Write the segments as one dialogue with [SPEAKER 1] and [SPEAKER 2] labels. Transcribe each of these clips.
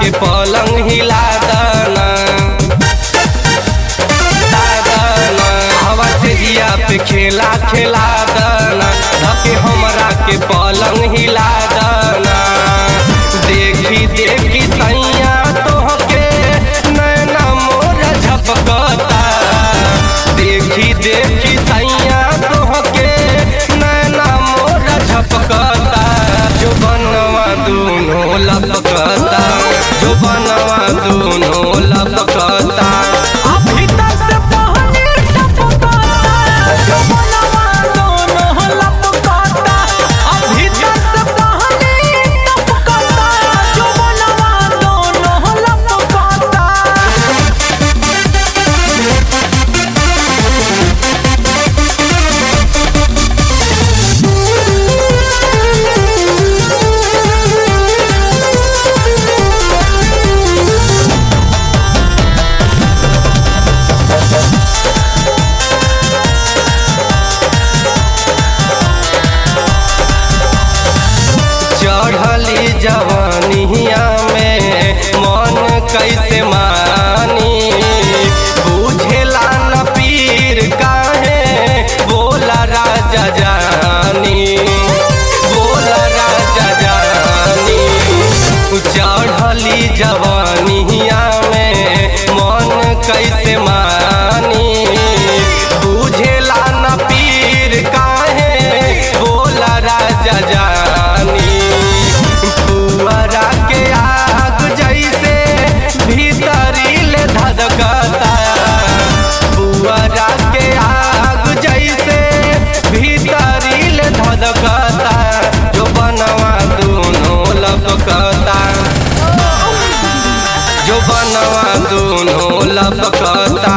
[SPEAKER 1] के पलंग हिला दाना हवा से जिया पे खेला खेला दाना धके हमरा के पलंग हिला दाना। देखी देखी सैया तोहके नैना मोर झपकता देखी देखी सैया तोहके नैना मोर झपकता जो बनवा दोनों लपकता जो बनवा दोनों लपकता। चढ़ली जवानिया में मन कैसे मानी बुझेला न पीर काहे बोला राजा जानी बोला राजा जानी। चढ़ली जवानिया में मन कैसे मानी बुझेला न पीर काहे बोला राजा जानी। पुअरा के आग जैसे भीतरी ले धधकता पुअरा के आग जैसे भीतरी ले धधकता जो बनवा दोनों लपकता जो बनवा दोनों लपकता।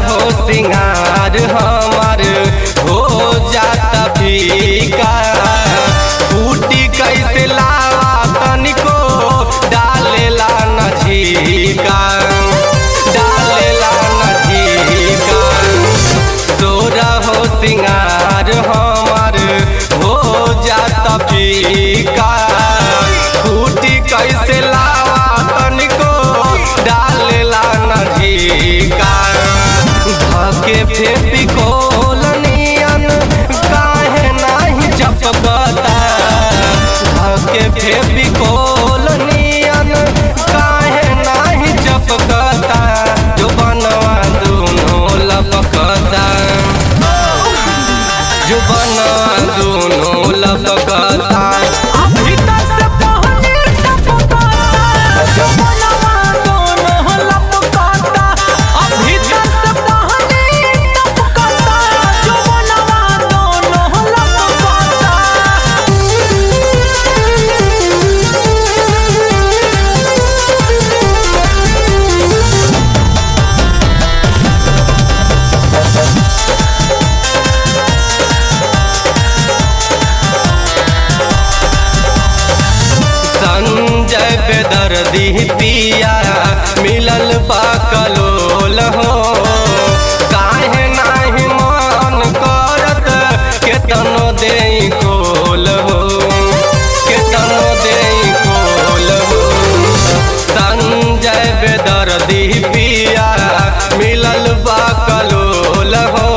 [SPEAKER 1] हो सिंगार हमार हो जाता फीका फूटी कैसे लावा तनिको डालेला न झीका डालेला न झीका। तोरा हो सिंगार हमार हो जाता फीका फूटी कैसे लावा तनिको डालेला न झीका। धके फेविकोल नियन काहे नाही चपकता धके फेविकोल नियन काहे नाही चपकता जो बनवा दोनों लपकता जो बनवा दोनों लपकता। संजय बेदर्दी पिया मिलल बाकलोल हो काहे नाही मन करत केतनो देई खोल हो केतनो देई खोल हो। संजय बेदर्दी पिया मिलल बाकलोल हो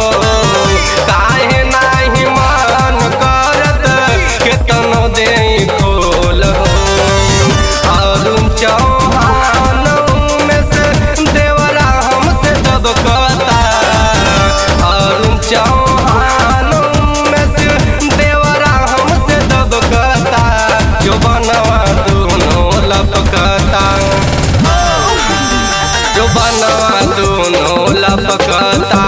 [SPEAKER 1] काहे नाही मन करत केतनो देई खोल हो। चौहान में से देवरा हमसे दबकता अरुण चौहान में से देवरा हमसे दबकता जो बनवा दोनों लपकता जो बनवा दोनों लपकता।